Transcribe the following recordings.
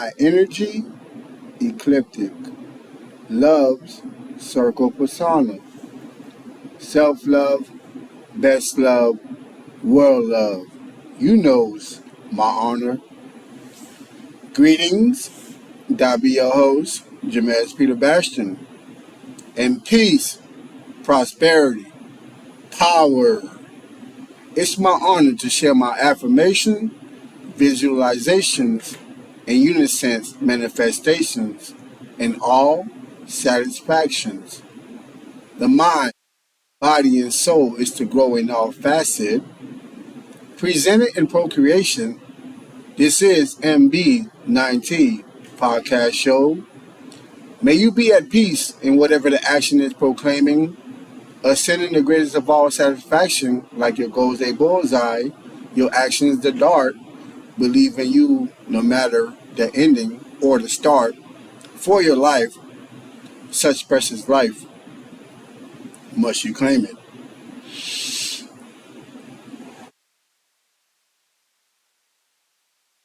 by Energy Ecliptic. Love's Circle Persona. Self-love, best love, world love. You knows my honor. Greetings, that be your host, JaMes Peter Bastien. And peace, prosperity, power. It's my honor to share my affirmation, visualizations, and unisons manifestations in all satisfactions. The mind, body, and soul is to grow in all facets. Presented in procreation, this is MB19 podcast show. May you be at peace in whatever the action is proclaiming, ascending the greatest of all satisfaction, like your goals a bullseye, your actions the dart. Believe in you no matter the ending or the start. For your life, such precious life, must you claim it.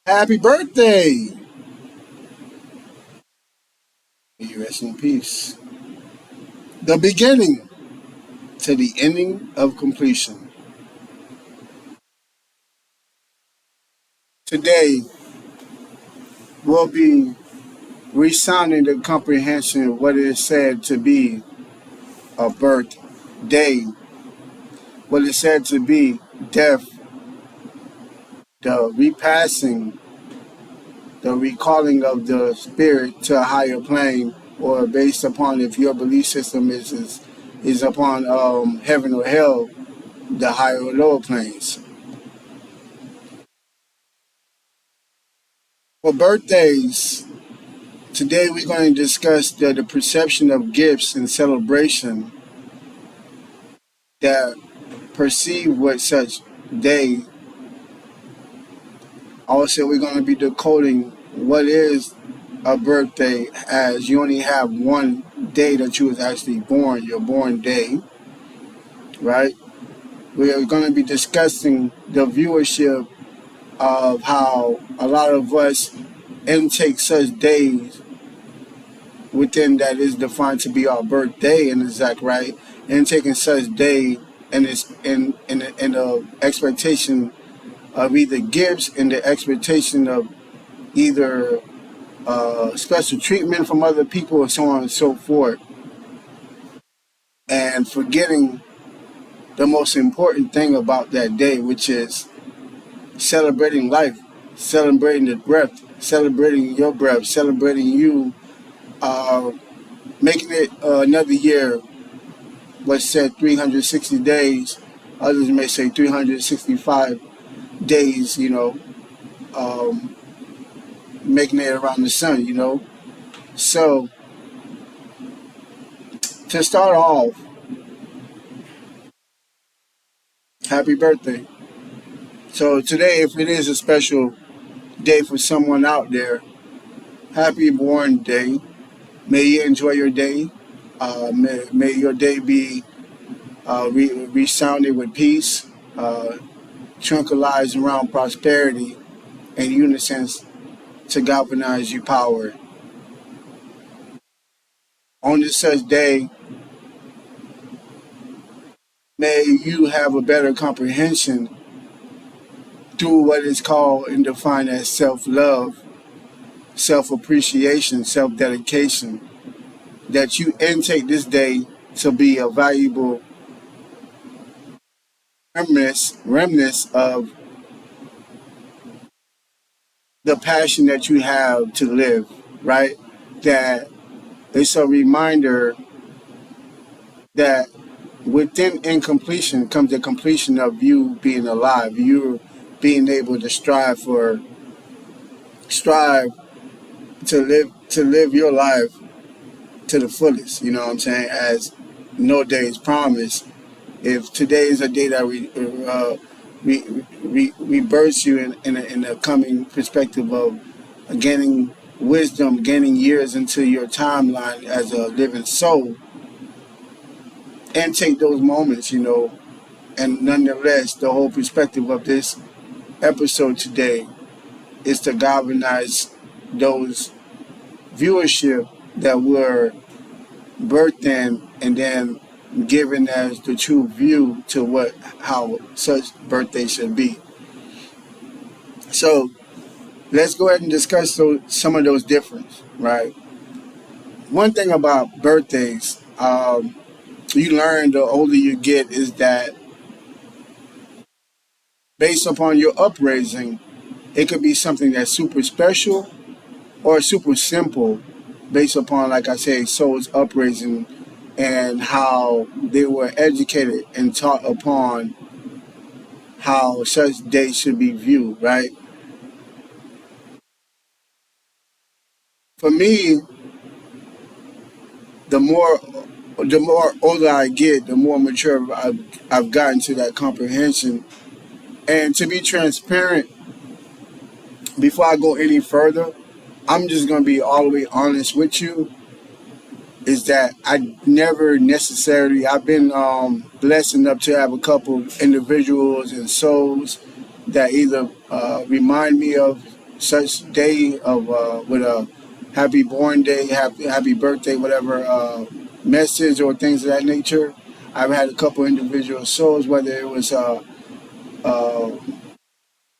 Happy birthday! May you rest in peace. The beginning to the ending of completion. Today, we'll be resounding the comprehension of what is said to be a birthday, what is said to be death, the repassing, the recalling of the spirit to a higher plane, or based upon if your belief system is upon heaven or hell, the higher or lower planes. For birthdays, today we're going to discuss the perception of gifts and celebration that perceive with such day. Also, we're going to be decoding what is a birthday, as you only have one day that you was actually born, your born day, right? We are going to be discussing the viewership of how a lot of us intake such days within that is defined to be our birthday, and exact right, and taking such day and it's in the expectation of either gifts and the expectation of either special treatment from other people and so on and so forth, and forgetting the most important thing about that day, which is celebrating life, celebrating the breath, celebrating your breath, celebrating you, making it another year. What's said 360 days, others may say 365 days, making it around the sun, So, to start off, happy birthday. So today, if it is a special day for someone out there, happy born day. May you enjoy your day. May your day be resounded with peace, tranquilized around prosperity, and unisons to galvanize your power. On this such day, may you have a better comprehension through what is called and defined as self-love, self-appreciation, self-dedication, that you intake this day to be a valuable remnants of the passion that you have to live, right? That it's a reminder that within incompletion comes the completion of you being alive, you being able to strive to live your life to the fullest. You know what I'm saying? As no day is promised. If today is a day that rebirths you in a coming perspective of gaining wisdom, gaining years into your timeline as a living soul, and take those moments, and nonetheless, the whole perspective of this episode today is to galvanize those viewership that were birthed in and then given as the true view to what how such birthday should be. So let's go ahead and discuss some of those differences, right? One thing about birthdays, you learn the older you get is that based upon your upraising, it could be something that's super special or super simple based upon, like I say, soul's upraising and how they were educated and taught upon how such days should be viewed, right? For me, the more the more older I get, the more mature I've gotten to that comprehension. And to be transparent, before I go any further, I'm just gonna be all the way honest with you. Is that I never necessarily I've been blessed enough to have a couple individuals and souls that either remind me of such day of with a happy born day, happy birthday, whatever message or things of that nature. I've had a couple individual souls, whether it was uh,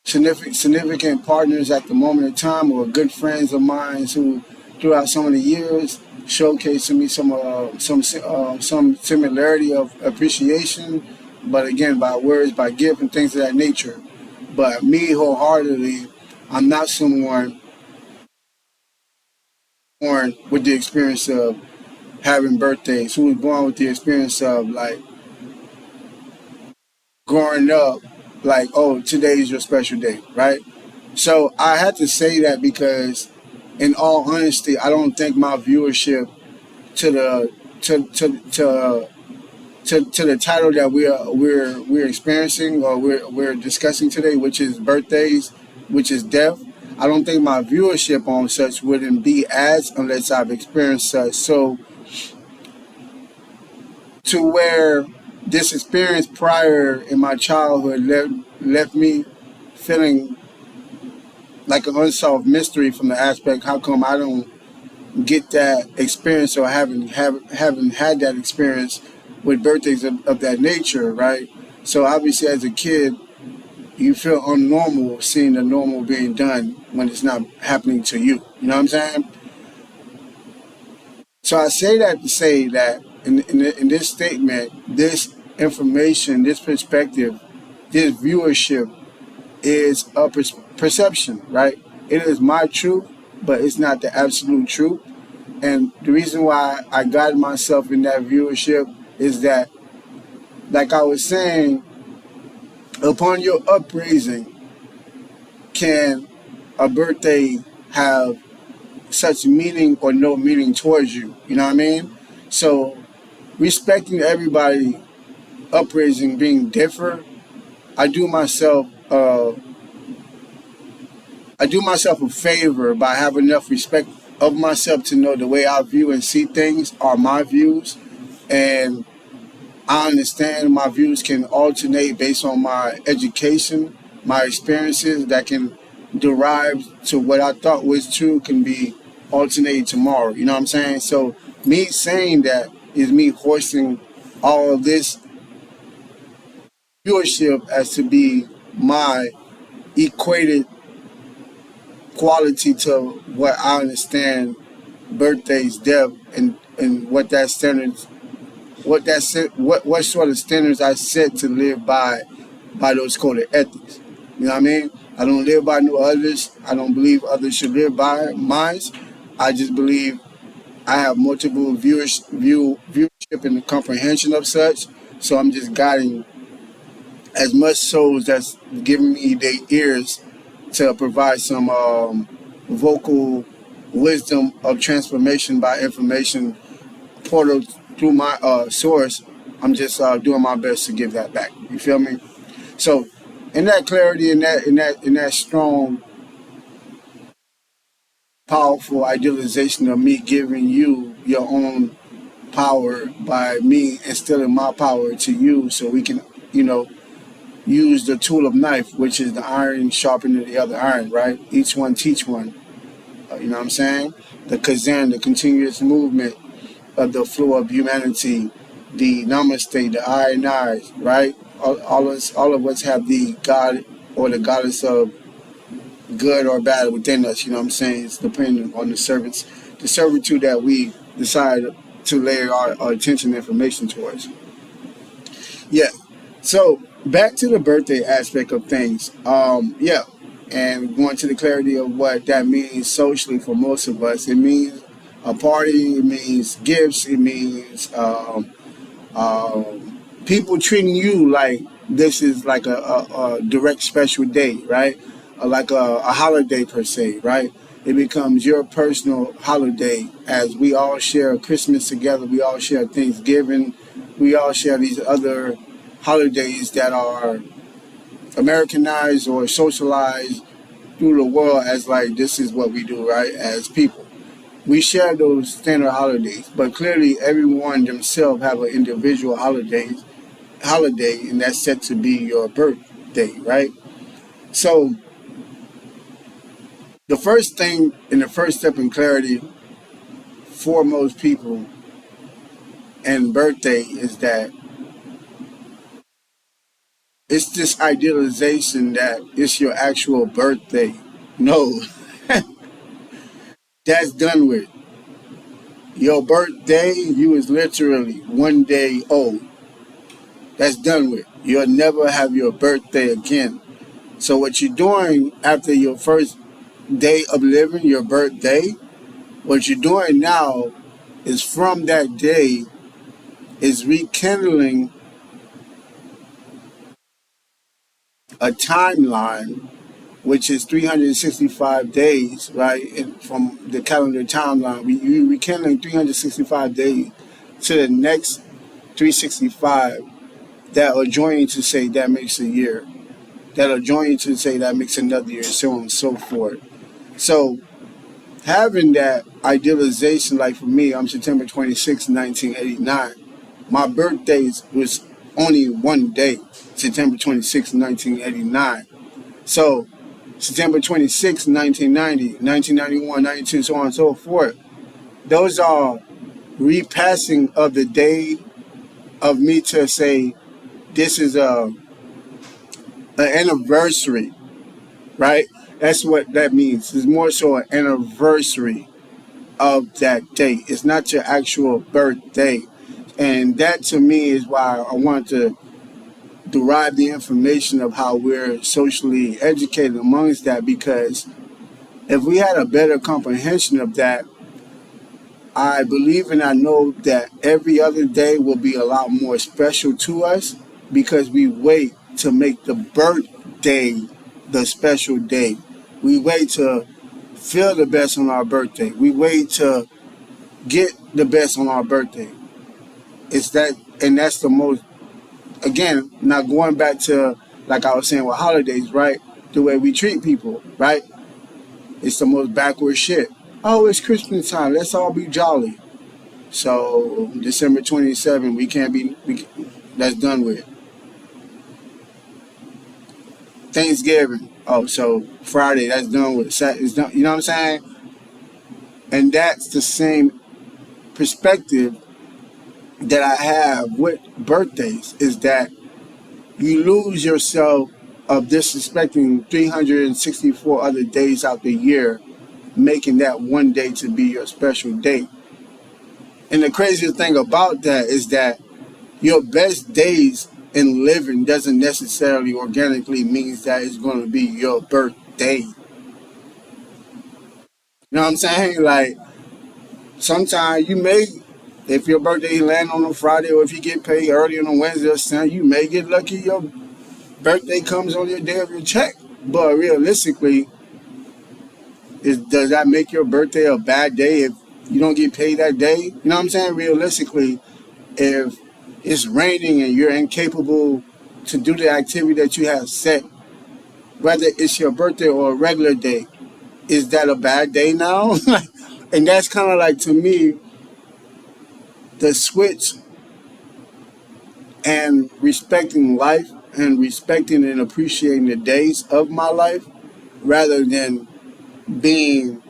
significant partners at the moment in time or good friends of mine who throughout some of the years showcasing me some similarity of appreciation, but again by words, by gift and things of that nature. But me wholeheartedly, I'm not someone born with the experience of having birthdays, who was born with the experience of like growing up like, oh, today is your special day, right? So I had to say that because, in all honesty, I don't think my viewership to the to the title that we're experiencing or we're discussing today, which is birthdays, which is death. I don't think my viewership on such wouldn't be as unless I've experienced such. So to where this experience prior in my childhood left me feeling like an unsolved mystery from the aspect how come I don't get that experience or haven't had that experience with birthdays of that nature, right? So obviously as a kid you feel unnormal seeing the normal being done when it's not happening to you. You know what I'm saying? So I say that to say that in this statement, this information, this perspective, this viewership is a perception, right? It is my truth, but it's not the absolute truth. And the reason why I got myself in that viewership is that, like I was saying, upon your upraising, can a birthday have such meaning or no meaning towards you? You know what I mean? So respecting everybody upraising being different, I do myself I do myself a favor by having enough respect of myself to know the way I view and see things are my views, and I understand my views can alternate based on my education, my experiences that can derive to what I thought was true can be alternated tomorrow. You know what I'm saying? So me saying that is me hoisting all of this viewership as to be my equated quality to what I understand birthdays, death, and what sort of standards I set to live by those code of ethics. You know what I mean? I don't live by no others. I don't believe others should live by mine. I just believe I have multiple viewership and the comprehension of such. So I'm just guiding as much souls that's giving me their ears to provide some vocal wisdom of transformation by information portal through my source. I'm just doing my best to give that back. You feel me? So, in that clarity, in that strong, powerful idealization of me giving you your own power by me instilling my power to you, so we can, use the tool of knife, which is the iron sharpening the other iron, right? Each one teach one. You know what I'm saying? The Kazan, the continuous movement of the flow of humanity, the Namaste, the I and I, right? All of us have the God or the goddess of good or bad within us. You know what I'm saying? It's depending on the servitude that we decide to lay our attention and information towards. Yeah. So back to the birthday aspect of things. Yeah. And going to the clarity of what that means socially for most of us. It means a party. It means gifts. It means people treating you like this is like a direct special day, right? Like a holiday per se, right? It becomes your personal holiday as we all share Christmas together. We all share Thanksgiving. We all share these other holidays that are Americanized or socialized through the world as like this is what we do, right? As people. We share those standard holidays, but clearly everyone themselves have an individual holiday, and that's set to be your birthday, right? So the first thing and the first step in clarity for most people and birthday is that it's this idealization that it's your actual birthday. No, that's done with. Your birthday, you is literally 1 day old. That's done with. You'll never have your birthday again. So what you're doing after your first day of living, your birthday, what you're doing now is from that day is rekindling a timeline, which is 365 days, right? And from the calendar timeline, we rekindling 365 days to the next 365 that are joining to say that makes a year, that are joining to say that makes another year, so on and so forth. So having that idealization, like for me, I'm September 26, 1989. My birthday was only 1 day, September 26, 1989. So September 26, 1990, 1991, 92, so on and so forth. Those are repassing of the day of me to say this is an anniversary, right? That's what that means. It's more so an anniversary of that day. It's not your actual birthday. And that to me is why I want to derive the information of how we're socially educated amongst that, because if we had a better comprehension of that, I believe and I know that every other day will be a lot more special to us because we wait to make the birthday the special day. We wait to feel the best on our birthday. We wait to get the best on our birthday. It's that, and that's the most, again, now going back to, like I was saying with holidays, right? The way we treat people, right? It's the most backward shit. Oh, it's Christmas time. Let's all be jolly. So December 27, we can't be. That's done with. Thanksgiving. Oh, so Friday. That's done with. It's done. You know what I'm saying? And that's the same perspective that I have with birthdays. Is that you lose yourself of disrespecting 364 other days out the year, making that 1 day to be your special day. And the craziest thing about that is that your best days in living doesn't necessarily organically means that it's going to be your birthday. You know what I'm saying? Like, sometimes you may, if your birthday land on a Friday or if you get paid early on a Wednesday or something, you may get lucky your birthday comes on your day of your check. But realistically, does that make your birthday a bad day if you don't get paid that day? You know what I'm saying? Realistically, if it's raining and you're incapable to do the activity that you have set, whether it's your birthday or a regular day, is that a bad day now? And that's kind of like, to me, the switch and respecting life and respecting and appreciating the days of my life rather than being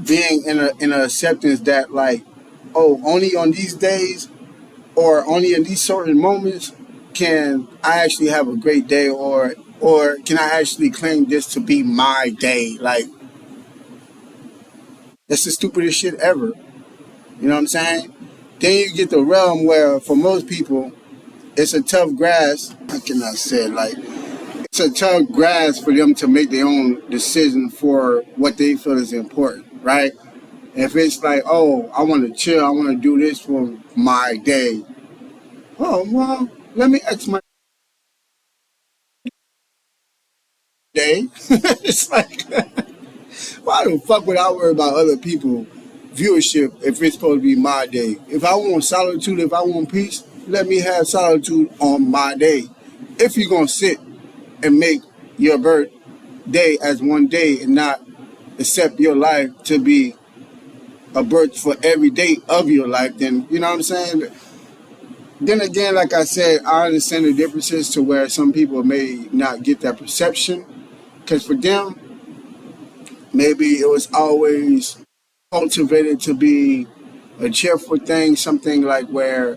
being in a acceptance that like, oh, only on these days or only in these certain moments can I actually have a great day, or can I actually claim this to be my day? Like, that's the stupidest shit ever. You know what I'm saying? Then you get the realm where for most people it's a tough grass. How can I say it? Like, it's a tough grasp for them to make their own decision for what they feel is important, right? If it's like, oh, I want to chill, I want to do this for my day. Oh, well, let me ask my day. It's like, why the fuck would I worry about other people viewership if it's supposed to be my day? If I want solitude, if I want peace, let me have solitude on my day. If you're going to sit and make your birthday as one day and not accept your life to be a birth for every day of your life, then you know what I'm saying? Then again, like I said, I understand the differences to where some people may not get that perception. Because for them, maybe it was always cultivated to be a cheerful thing, something like where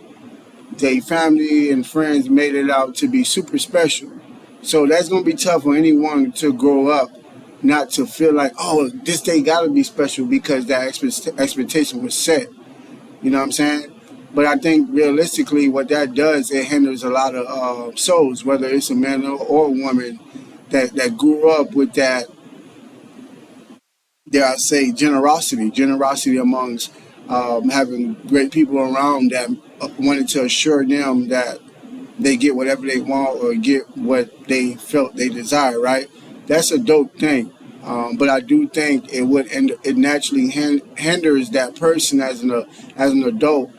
their family and friends made it out to be super special. So that's going to be tough for anyone to grow up not to feel like, oh, this day got to be special because that expectation was set. You know what I'm saying? But I think realistically, what that does, it hinders a lot of souls, whether it's a man or a woman that grew up with that, dare I say, generosity amongst having great people around that wanted to assure them that they get whatever they want or get what they felt they desire, right? That's a dope thing. But I do think it naturally hinders that person as an adult.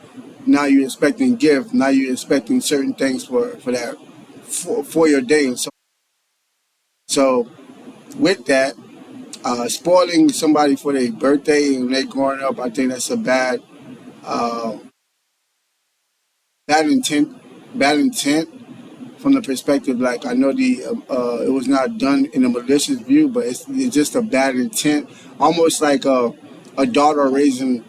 Now you're expecting gift. Now you're expecting certain things for your day. And so with that, spoiling somebody for their birthday and they growing up, I think that's a uh, bad intent, bad intent from the perspective. Like I know it was not done in a malicious view, but it's just a bad intent, almost like a daughter raising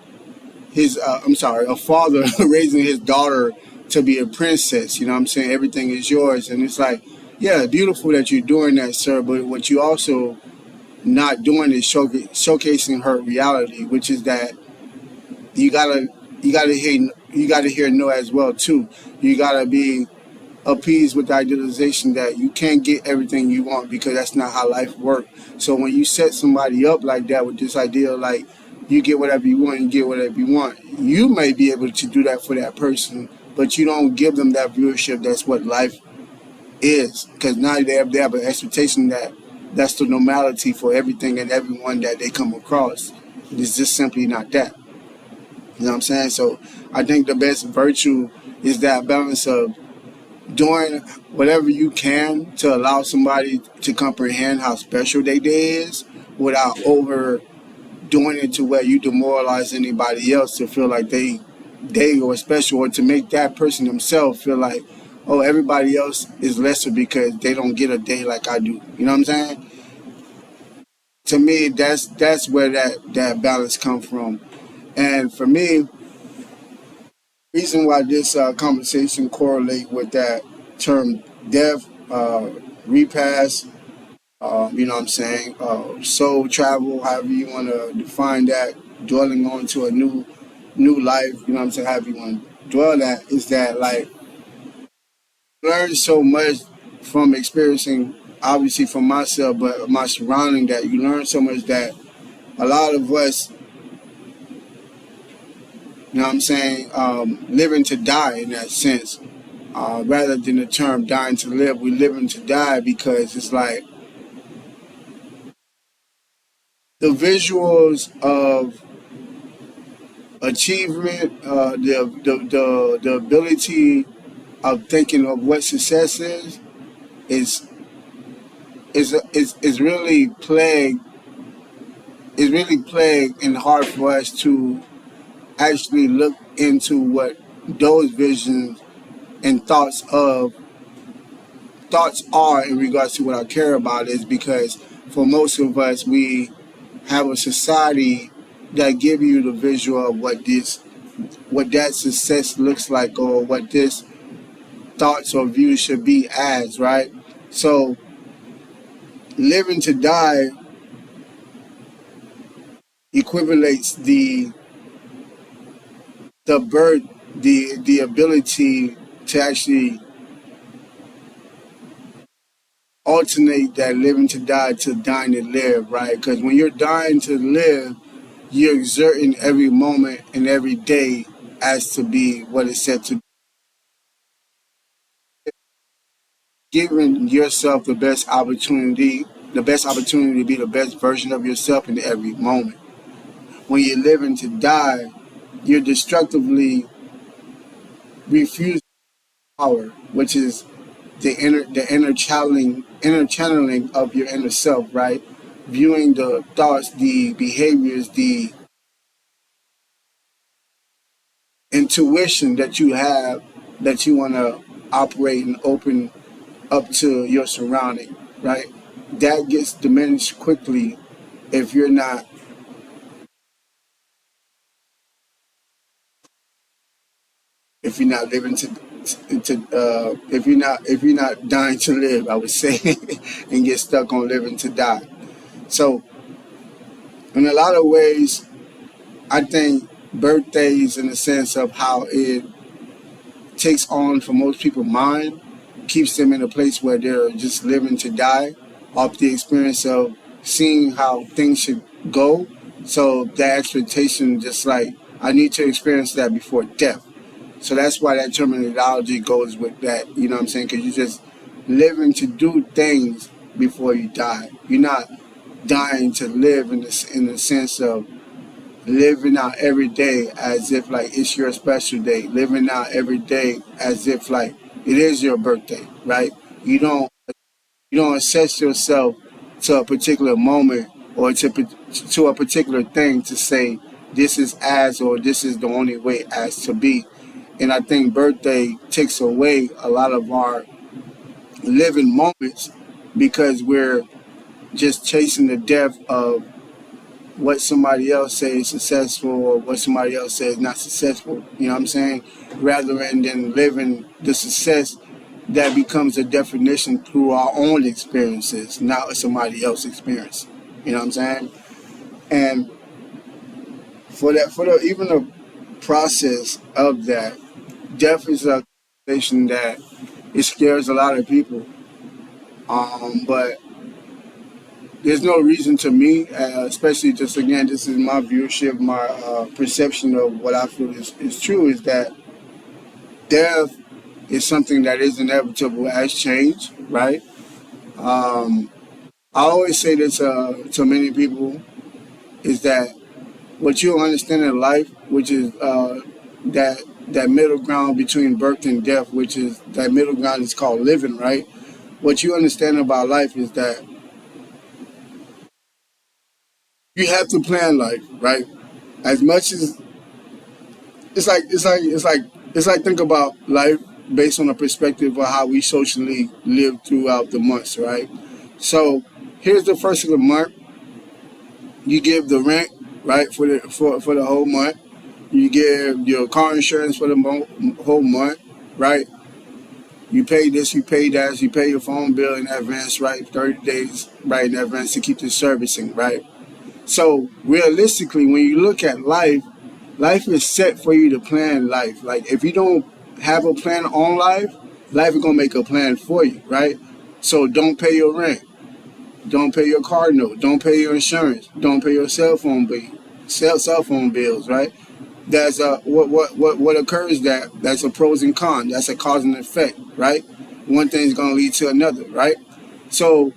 a father raising his daughter to be a princess. You know what I'm saying? Everything is yours. And it's like, yeah, beautiful that you're doing that, sir. But what you also not doing is showcasing her reality, which is that you gotta you gotta hear no as well too. You gotta be appeased with the idealization that you can't get everything you want because that's not how life works. So when you set somebody up like that with this idea like you get whatever you want, you get whatever you want, you may be able to do that for that person, but you don't give them that viewership. That's what life is, because now they have an expectation that that's the normality for everything and everyone that they come across. It's just simply not that. You know what I'm saying? So I think the best virtue is that balance of doing whatever you can to allow somebody to comprehend how special their day is without overdoing it to where you demoralize anybody else to feel like they are special, or to make that person themselves feel like, oh, everybody else is lesser because they don't get a day like I do. You know what I'm saying? To me, that's where that balance comes from. And for me, reason why this conversation correlate with that term death, repass, you know what I'm saying, soul travel, however you want to define that, dwelling onto a new life, you know what I'm saying, however you want to dwell that, is that like learn so much from experiencing, obviously from myself, but my surrounding, that you learn so much that a lot of us, you know what I'm saying, living to die in that sense. Rather than the term dying to live, we living to die, because it's like the visuals of achievement, the ability of thinking of what success is is really plagued. Is really plagued and hard for us to actually look into what those visions and thoughts are in regards to what I care about, is because for most of us we have a society that give you the visual of what that success looks like, or what this thoughts or views should be as, right? So living to die equivalates the birth, the ability to actually alternate that living to die to dying to live, right? Because when you're dying to live, you're exerting every moment and every day as to be what it's said to be, giving yourself the best opportunity to be the best version of yourself in every moment. When you're living to die, you're destructively refusing power, which is the inner channeling of your inner self, right? Viewing the thoughts, the behaviors, the intuition that you have, that you want to operate and open up to your surrounding, right? That gets diminished quickly if you're not living if you're not dying to live, I would say, and get stuck on living to die. So in a lot of ways, I think birthdays, in the sense of how it takes on for most people's mind, keeps them in a place where they're just living to die off the experience of seeing how things should go. So that expectation, just like, I need to experience that before death. So that's why that terminology goes with that, you know what I'm saying? Because you're just living to do things before you die. You're not dying to live in the sense of living out every day as if like it's your special day, living out every day as if like it is your birthday, right? You don't assess yourself to a particular moment, or to a particular thing, to say this is as, or this is the only way as to be. And I think birthday takes away a lot of our living moments, because we're just chasing the death of what somebody else says successful, or what somebody else says not successful. You know what I'm saying? Rather than living the success that becomes a definition through our own experiences, not somebody else's experience. You know what I'm saying? And for the even the process of that, death is a conversation that it scares a lot of people. But there's no reason to me, especially, just again, this is my viewership, my perception of what I feel is true, is that death is something that is inevitable as change, right? I always say this to many people, is that what you understand in life, which is that middle ground between birth and death, which is that middle ground is called living, right? What you understand about life is that you have to plan life, right? As much as it's like think about life based on the perspective of how we socially live throughout the months, right? So here's the first of the month. You give the rent, right, for the whole month. You give your car insurance for the whole month, right? You pay this, you pay that, you pay your phone bill in advance, right? 30 days, right, in advance to keep the servicing, right? So realistically, when you look at life, life is set for you to plan life. Like, if you don't have a plan on life, life is gonna make a plan for you, right? So don't pay your rent, don't pay your car note, don't pay your insurance, don't pay your cell phone bills, right? That's what occurs, that's a pros and cons. That's a cause and effect, right? One thing's gonna lead to another, right? So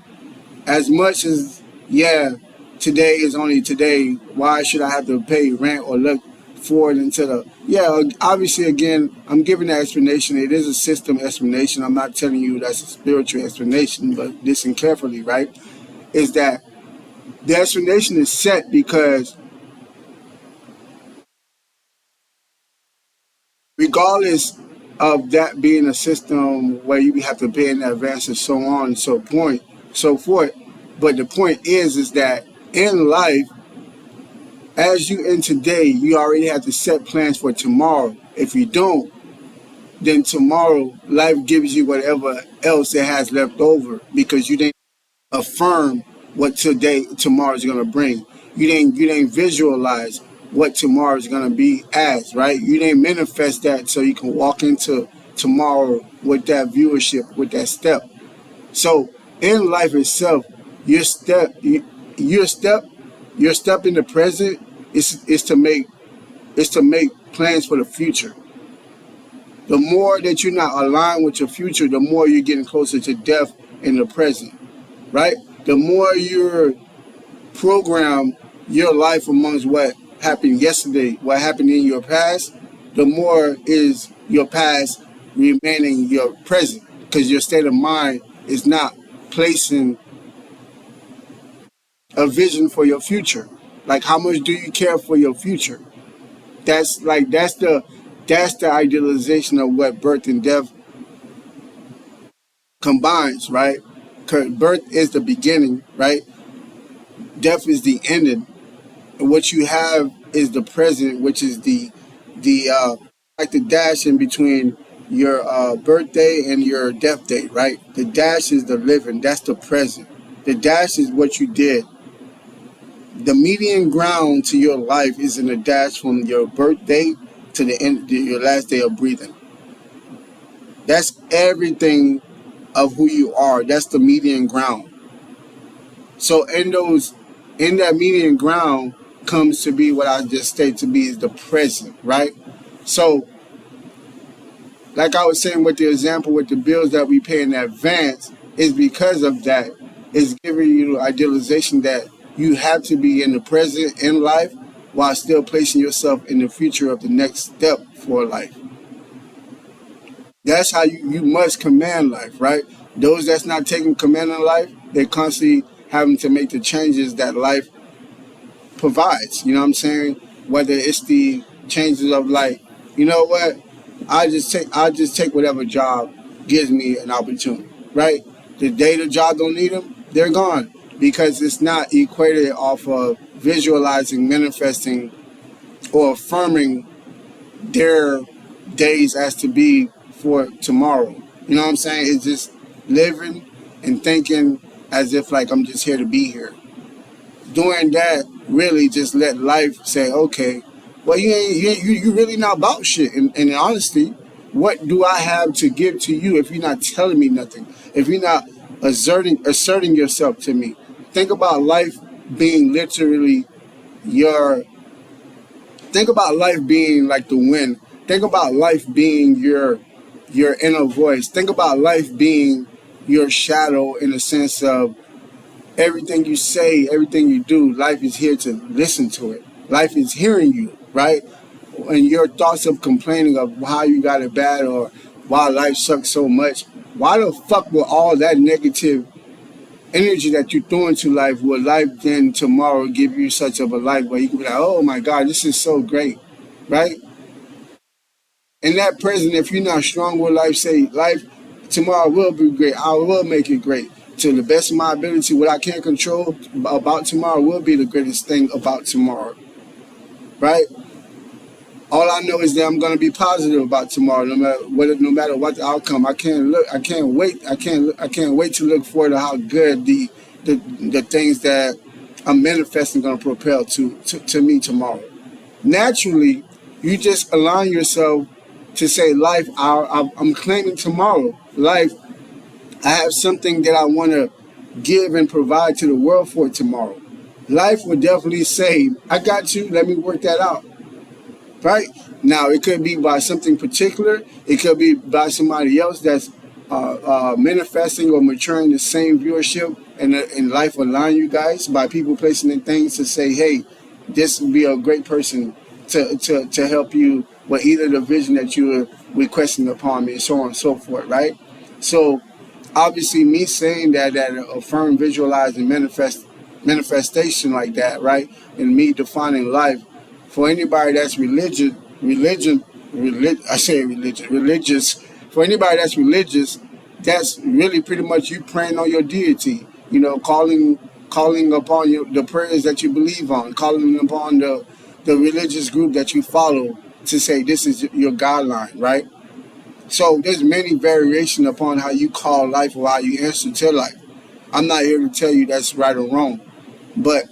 as much as, yeah, today is only today, why should I have to pay rent or look forward into the, yeah, obviously, again, I'm giving that explanation. It is a system explanation. I'm not telling you that's a spiritual explanation, but listen carefully, right? Is that the explanation is set because regardless of that being a system where you have to pay in advance and so on and so forth. But the point is that in life, As you end today, you already have to set plans for tomorrow. If you don't, then tomorrow life gives you whatever else it has left over because you didn't affirm what tomorrow is gonna bring. You didn't visualize what tomorrow is gonna be as, right? You didn't manifest that so you can walk into tomorrow with that viewership, with that step. So in life itself, your step your step your step in the present is to make plans for the future. The more that you're not aligned with your future, the more you're getting closer to death in the present, right? The more you're programmed your life amongst what happened yesterday, what happened in your past, the more is your past remaining your present because your state of mind is not placing a vision for your future. Like how much do you care for your future? That's the idealization of what birth and death combines, right? 'Cause birth is the beginning, right? Death is the ending. And what you have is the present, which is the like the dash in between your birthday and your death date, right? The dash is the living. That's the present. The dash is what you did. The median ground to your life is in the dash from your birthday to the end, to your last day of breathing. That's everything of who you are. That's the median ground. So in that median ground comes to be what I just stated to be is the present, right? So, like I was saying with the example with the bills that we pay in advance, is because of that. It's giving you the idealization that you have to be in the present in life while still placing yourself in the future of the next step for life. That's how you must command life, right? Those that's not taking command of life, they're constantly having to make the changes that life provides. You know what I'm saying? Whether it's the changes of like, you know what, I just take whatever job gives me an opportunity, right? The day the job don't need them, they're gone because it's not equated off of visualizing, manifesting, or affirming their days as to be for tomorrow. You know what I'm saying? It's just living and thinking as if like I'm just here to be here. Doing that really just let life say, okay, well you really not about shit. And in honesty, what do I have to give to you if you're not telling me nothing? If you're not asserting yourself to me? Think about life being literally your think about life being like the wind. Think about life being your inner voice. Think about life being your shadow in the sense of everything you say, everything you do, life is here to listen to it. Life is hearing you, right? And your thoughts of complaining of how you got it bad or why life sucks so much. Why the fuck will all that negative energy that you throw into life, will life then tomorrow give you such of a life where you can be like, oh my God, this is so great, right? In that present, if you're not strong with life, say life tomorrow will be great. I will make it great. To the best of my ability, what I can't control about tomorrow will be the greatest thing about tomorrow, right? All I know is that I'm gonna be positive about tomorrow, no matter what the outcome. I can't wait to look forward to how good the things that I'm manifesting gonna propel to me tomorrow. Naturally, you just align yourself to say, life, I'm claiming tomorrow. Life, I have something that I want to give and provide to the world for tomorrow. Life will definitely say, I got you, let me work that out. Right? Now, it could be by something particular. It could be by somebody else that's manifesting or maturing the same viewership and life align you guys by people placing in things to say, hey, this would be a great person to help you with either the vision that you are requesting upon me and so on and so forth, right? So obviously me saying that affirm, visualize, and manifestation like that, right? And me defining life for anybody that's religious. For anybody that's religious, that's really pretty much you praying on your deity. You know, calling calling upon the prayers that you believe on, calling upon the religious group that you follow to say this is your guideline, right? So there's many variations upon how you call life or how you answer to life. I'm not here to tell you that's right or wrong, but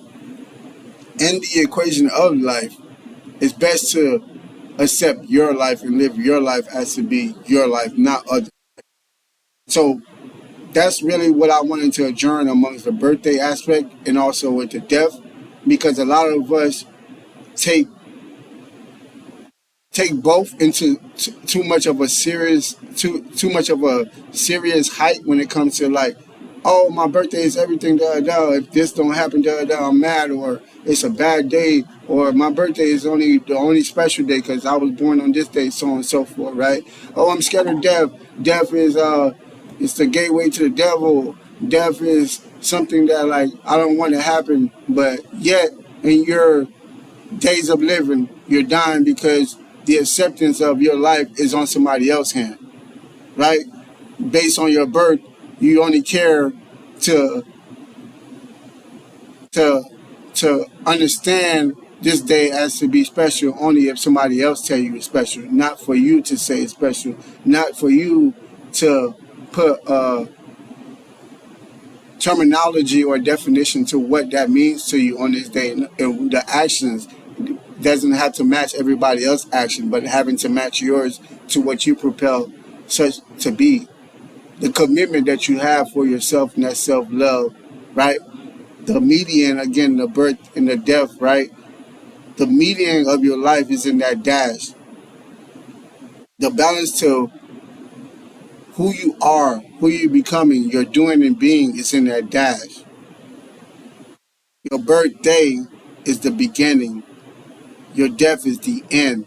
in the equation of life, it's best to accept your life and live your life as to be your life, not other. So that's really what I wanted to adjourn amongst the birthday aspect and also with the death, because a lot of us take both into too much of a serious height when it comes to like, oh, my birthday is everything, if this don't happen, I'm mad, or it's a bad day, or my birthday is the only special day because I was born on this day, so on and so forth, right? Oh, I'm scared of death. Death is it's the gateway to the devil. Death is something that like I don't want to happen, but yet in your days of living, you're dying because the acceptance of your life is on somebody else's hand, right? Based on your birth, you only care to understand this day as to be special only if somebody else tell you it's special, not for you to say it's special, not for you to put terminology or definition to what that means to you on this day, and the actions doesn't have to match everybody else's action, but having to match yours to what you propel such to be. The commitment that you have for yourself and that self-love, right? The median, again, the birth and the death, right? The median of your life is in that dash. The balance to who you are, who you're becoming, your doing and being is in that dash. Your birthday is the beginning. Your death is the end.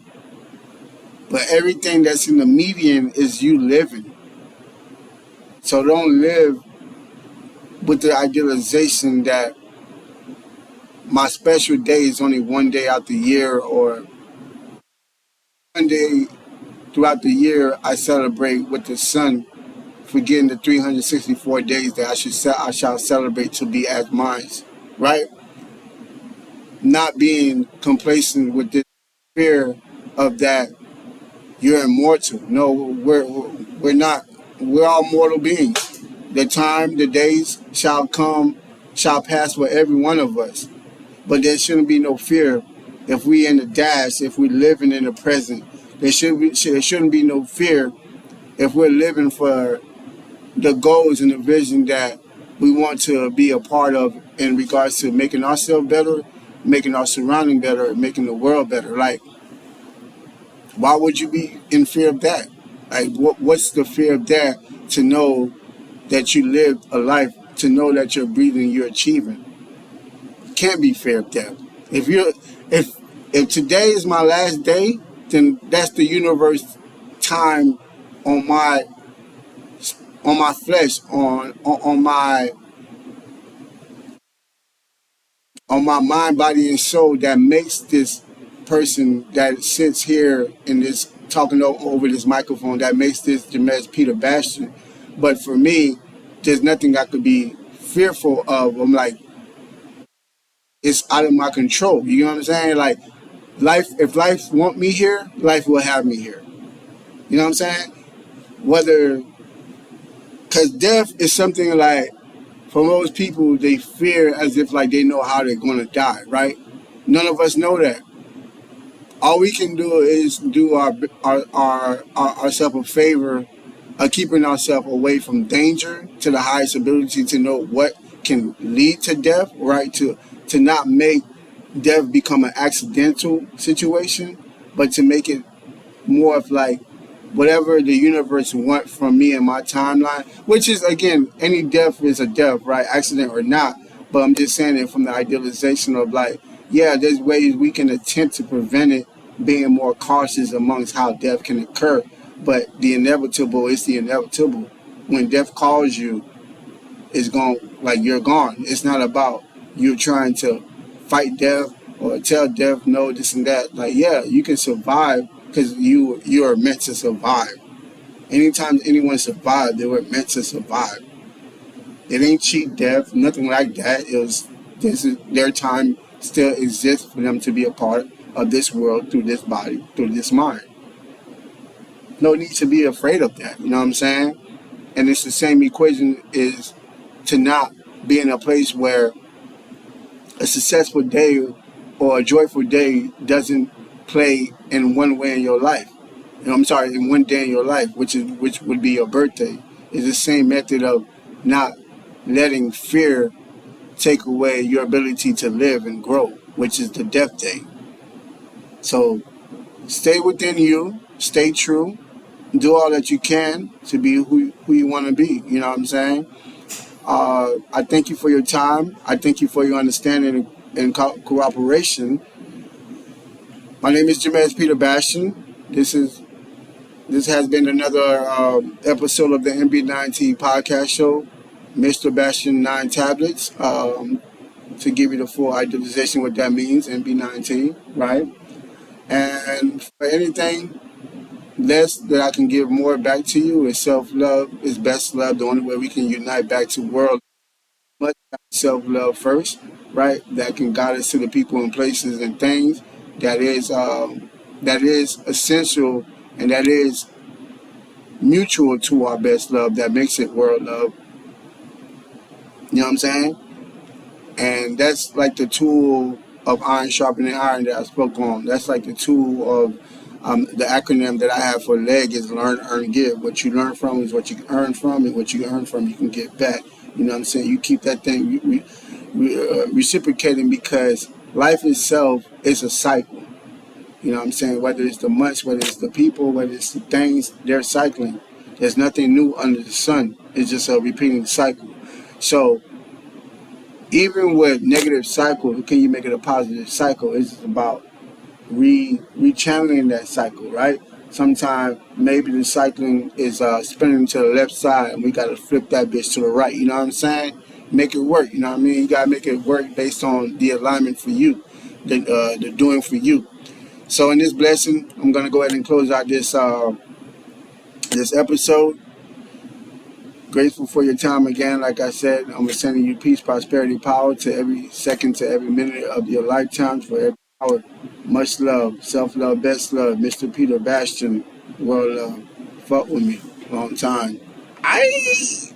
But everything that's in the median is you living. So don't live with the idealization that my special day is only one day out the year, or one day throughout the year I celebrate with the sun, forgetting the 364 days that I shall celebrate to be as mine, right? Not being complacent with this fear of that you're immortal. No, we're not. We're all mortal beings. The time, the days shall pass for every one of us. But there shouldn't be no fear if we in the dash, if we're living in the present. There shouldn't be no fear if we're living for the goals and the vision that we want to be a part of in regards to making ourselves better, making our surrounding better, making the world better. Like, why would you be in fear of that? Like, what's the fear of that? To know that you lived a life, to know that you're breathing, you're achieving. Can't be fear of death. If today is my last day, then that's the universe time on my flesh, on my mind, body, and soul that makes this person that sits here in this talking over this microphone, that makes this JaMes Peter Bastien. But for me, there's nothing I could be fearful of. I'm like, it's out of my control. You know what I'm saying? Like, if life want me here, life will have me here. You know what I'm saying? Because death is something like, for most people, they fear as if like they know how they're going to die, right? None of us know that. All we can do is do ourselves a favor of keeping ourselves away from danger to the highest ability to know what can lead to death, right? To not make death become an accidental situation, but to make it more of like whatever the universe want from me and my timeline, which is, again, any death is a death, right? Accident or not. But I'm just saying it from the idealization of like, yeah, there's ways we can attempt to prevent it, being more cautious amongst how death can occur. But the inevitable is the inevitable. When death calls you, it's gone, like you're gone. It's not about you trying to fight death or tell death no, this and that. Like, yeah, you can survive because you are meant to survive. Anytime anyone survived, they were meant to survive. It ain't cheat death, nothing like that. This is their time still exists for them to be a part of this world through this body, through this mind. No need to be afraid of that. You know what I'm saying? And it's the same equation is to not be in a place where a successful day or a joyful day doesn't play in one way in your life. You know, I'm sorry, in one day in your life, which would be your birthday. It's the same method of not letting fear take away your ability to live and grow, which is the death day. So stay within you, stay true, do all that you can to be who you want to be. You know what I'm saying? I thank you for your time. I thank you for your understanding and cooperation. My name is JaMes Peter Bastien. This has been another episode of the MB9T podcast show, Mr. Bastien 9 tablets. To give you the full idealization what that means, MB9T, right? And for anything less that I can give more back to you is self-love, is best love. The only way we can unite back to world, much self-love first, right? That can guide us to the people and places and things that is essential and that is mutual to our best love that makes it world love. You know what I'm saying? And that's like the tool of iron sharpening iron that I spoke on. That's like the tool of the acronym that I have for LEG is learn, earn, give. What you learn from is what you earn from, and what you earn from you can get back. You know what I'm saying? You keep that thing reciprocating because life itself is a cycle. You know what I'm saying? Whether it's the months, whether it's the people, whether it's the things, they're cycling. There's nothing new under the sun. It's just a repeating cycle. So even with negative cycle, can you make it a positive cycle? It's about rechanneling that cycle, right? Sometimes maybe the cycling is spinning to the left side and we got to flip that bitch to the right. You know what I'm saying? Make it work. You know what I mean? You got to make it work based on the alignment for you, the doing for you. So in this blessing, I'm going to go ahead and close out this episode. Grateful for your time again. Like I said, I'm sending you peace, prosperity, power to every second, to every minute of your lifetime, for every hour. Much love, self-love, best love, Mr. Peter Bastien, world love. Fuck with me, long time. Aye.